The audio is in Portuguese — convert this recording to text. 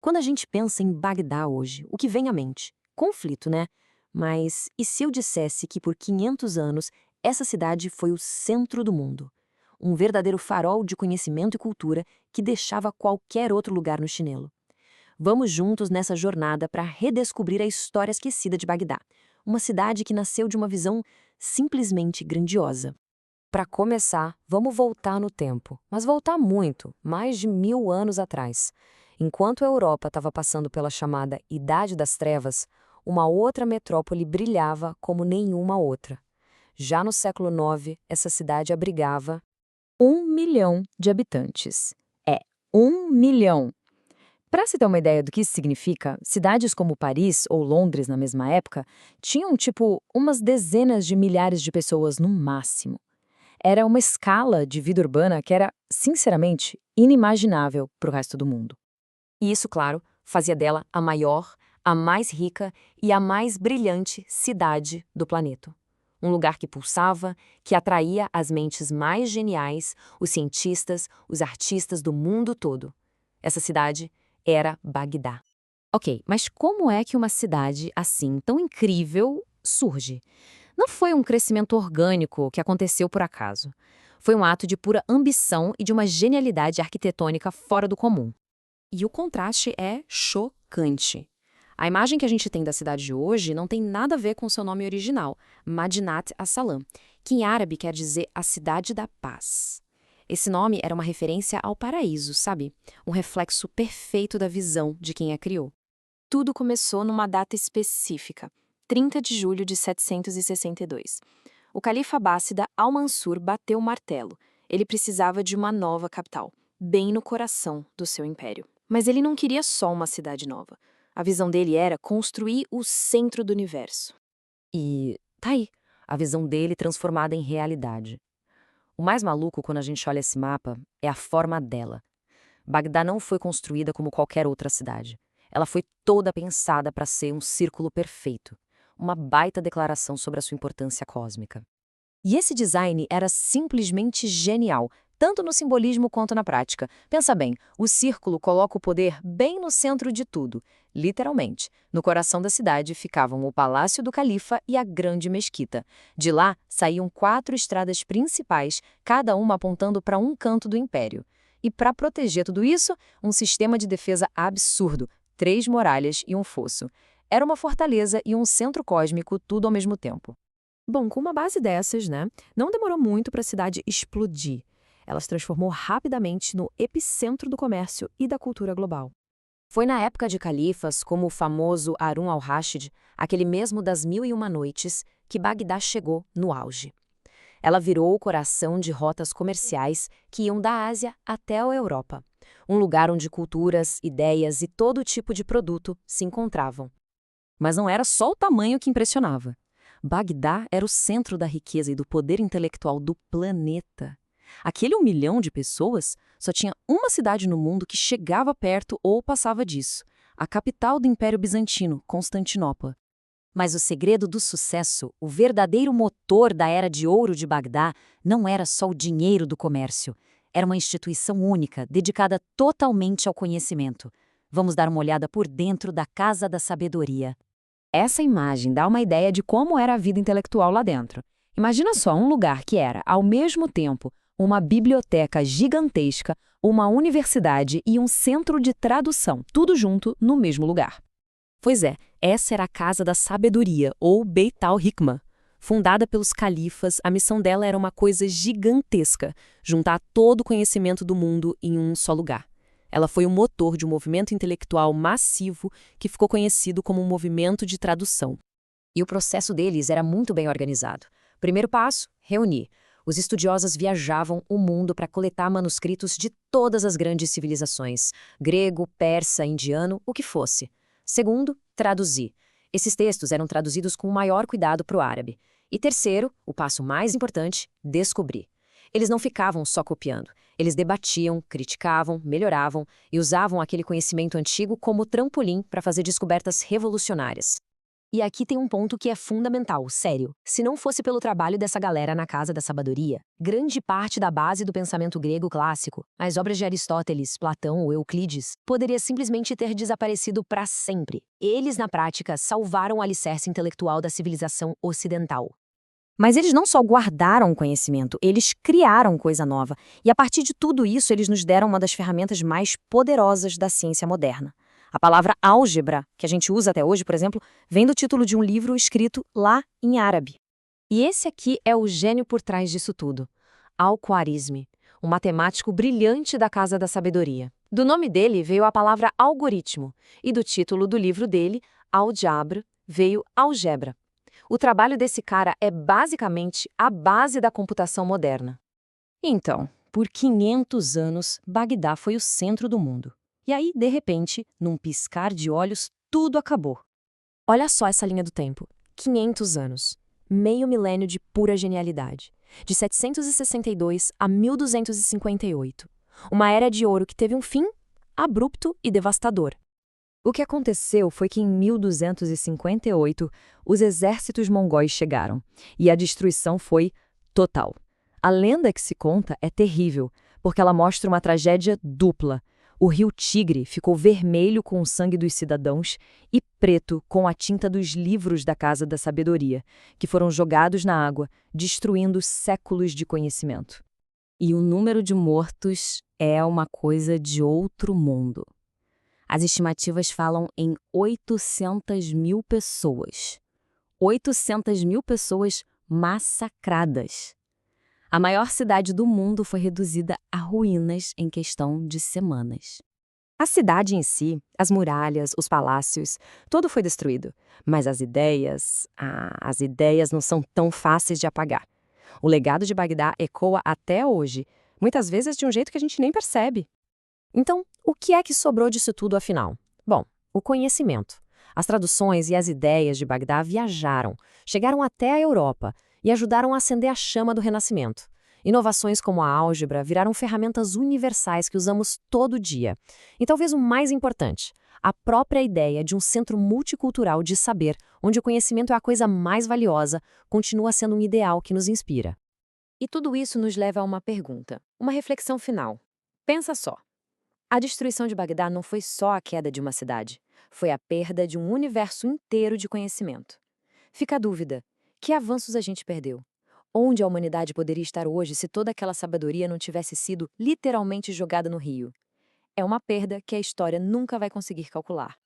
Quando a gente pensa em Bagdá hoje, o que vem à mente? Conflito, né? Mas e se eu dissesse que por 500 anos essa cidade foi o centro do mundo? Um verdadeiro farol de conhecimento e cultura que deixava qualquer outro lugar no chinelo. Vamos juntos nessa jornada para redescobrir a história esquecida de Bagdá, uma cidade que nasceu de uma visão simplesmente grandiosa. Para começar, vamos voltar no tempo, mas voltar muito, mais de 1000 anos atrás. Enquanto a Europa estava passando pela chamada Idade das Trevas, uma outra metrópole brilhava como nenhuma outra. Já no século IX, essa cidade abrigava 1 milhão de habitantes. É, 1 milhão! Para se ter uma ideia do que isso significa, cidades como Paris ou Londres na mesma época tinham tipo umas dezenas de milhares de pessoas no máximo. Era uma escala de vida urbana que era, sinceramente, inimaginável para o resto do mundo. E isso, claro, fazia dela a maior, a mais rica e a mais brilhante cidade do planeta. Um lugar que pulsava, que atraía as mentes mais geniais, os cientistas, os artistas do mundo todo. Essa cidade era Bagdá. Ok, mas como é que uma cidade assim tão incrível surge? Não foi um crescimento orgânico que aconteceu por acaso. Foi um ato de pura ambição e de uma genialidade arquitetônica fora do comum. E o contraste é chocante. A imagem que a gente tem da cidade de hoje não tem nada a ver com seu nome original, Madinat as-Salam, que em árabe quer dizer a cidade da paz. Esse nome era uma referência ao paraíso, sabe? Um reflexo perfeito da visão de quem a criou. Tudo começou numa data específica, 30 de julho de 762. O califa abássida Al-Mansur bateu o martelo. Ele precisava de uma nova capital, bem no coração do seu império. Mas ele não queria só uma cidade nova. A visão dele era construir o centro do universo. E tá aí, a visão dele transformada em realidade. O mais maluco quando a gente olha esse mapa é a forma dela. Bagdá não foi construída como qualquer outra cidade. Ela foi toda pensada para ser um círculo perfeito, uma baita declaração sobre a sua importância cósmica. E esse design era simplesmente genial, tanto no simbolismo quanto na prática. Pensa bem, o círculo coloca o poder bem no centro de tudo, literalmente. No coração da cidade ficavam o Palácio do Califa e a Grande Mesquita. De lá saíam 4 estradas principais, cada uma apontando para um canto do império. E para proteger tudo isso, um sistema de defesa absurdo, 3 muralhas e um fosso. Era uma fortaleza e um centro cósmico, tudo ao mesmo tempo. Bom, com uma base dessas, né, não demorou muito para a cidade explodir. Ela se transformou rapidamente no epicentro do comércio e da cultura global. Foi na época de califas, como o famoso Harun al-Rashid, aquele mesmo das Mil e Uma Noites, que Bagdá chegou no auge. Ela virou o coração de rotas comerciais que iam da Ásia até a Europa. Um lugar onde culturas, ideias e todo tipo de produto se encontravam. Mas não era só o tamanho que impressionava. Bagdá era o centro da riqueza e do poder intelectual do planeta. Aquele 1 milhão de pessoas só tinha uma cidade no mundo que chegava perto ou passava disso, a capital do Império Bizantino, Constantinopla. Mas o segredo do sucesso, o verdadeiro motor da Era de Ouro de Bagdá, não era só o dinheiro do comércio. Era uma instituição única, dedicada totalmente ao conhecimento. Vamos dar uma olhada por dentro da Casa da Sabedoria. Essa imagem dá uma ideia de como era a vida intelectual lá dentro. Imagina só um lugar que era, ao mesmo tempo, uma biblioteca gigantesca, uma universidade e um centro de tradução, tudo junto no mesmo lugar. Pois é, essa era a Casa da Sabedoria, ou Beit al-Hikmah. Fundada pelos califas, a missão dela era uma coisa gigantesca, juntar todo o conhecimento do mundo em um só lugar. Ela foi o motor de um movimento intelectual massivo que ficou conhecido como um movimento de tradução. E o processo deles era muito bem organizado. Primeiro passo, reunir. Os estudiosos viajavam o mundo para coletar manuscritos de todas as grandes civilizações, grego, persa, indiano, o que fosse. Segundo, traduzir. Esses textos eram traduzidos com o maior cuidado para o árabe. E terceiro, o passo mais importante, descobrir. Eles não ficavam só copiando. Eles debatiam, criticavam, melhoravam e usavam aquele conhecimento antigo como trampolim para fazer descobertas revolucionárias. E aqui tem um ponto que é fundamental, sério. Se não fosse pelo trabalho dessa galera na Casa da Sabedoria, grande parte da base do pensamento grego clássico, as obras de Aristóteles, Platão ou Euclides, poderia simplesmente ter desaparecido para sempre. Eles, na prática, salvaram o alicerce intelectual da civilização ocidental. Mas eles não só guardaram o conhecimento, eles criaram coisa nova. E a partir de tudo isso, eles nos deram uma das ferramentas mais poderosas da ciência moderna. A palavra álgebra, que a gente usa até hoje, por exemplo, vem do título de um livro escrito lá em árabe. E esse aqui é o gênio por trás disso tudo. Al-Khwarizmi, um matemático brilhante da Casa da Sabedoria. Do nome dele veio a palavra algoritmo, e do título do livro dele, Al-Jabr, veio algebra. O trabalho desse cara é basicamente a base da computação moderna. Então, por 500 anos, Bagdá foi o centro do mundo. E aí, de repente, num piscar de olhos, tudo acabou. Olha só essa linha do tempo. 500 anos. Meio milênio de pura genialidade. De 762 a 1258. Uma era de ouro que teve um fim abrupto e devastador. O que aconteceu foi que em 1258, os exércitos mongóis chegaram, e a destruição foi total. A lenda que se conta é terrível, porque ela mostra uma tragédia dupla. O rio Tigre ficou vermelho com o sangue dos cidadãos e preto com a tinta dos livros da Casa da Sabedoria, que foram jogados na água, destruindo séculos de conhecimento. E o número de mortos é uma coisa de outro mundo. As estimativas falam em 800 mil pessoas. 800 mil pessoas massacradas. A maior cidade do mundo foi reduzida a ruínas em questão de semanas. A cidade em si, as muralhas, os palácios, tudo foi destruído. Mas as ideias não são tão fáceis de apagar. O legado de Bagdá ecoa até hoje, muitas vezes de um jeito que a gente nem percebe. Então, o que é que sobrou disso tudo afinal? Bom, o conhecimento. As traduções e as ideias de Bagdá viajaram, chegaram até a Europa e ajudaram a acender a chama do Renascimento. Inovações como a álgebra viraram ferramentas universais que usamos todo dia. E talvez o mais importante, a própria ideia de um centro multicultural de saber, onde o conhecimento é a coisa mais valiosa, continua sendo um ideal que nos inspira. E tudo isso nos leva a uma pergunta, uma reflexão final. Pensa só. A destruição de Bagdá não foi só a queda de uma cidade, foi a perda de um universo inteiro de conhecimento. Fica a dúvida, que avanços a gente perdeu? Onde a humanidade poderia estar hoje se toda aquela sabedoria não tivesse sido literalmente jogada no rio? É uma perda que a história nunca vai conseguir calcular.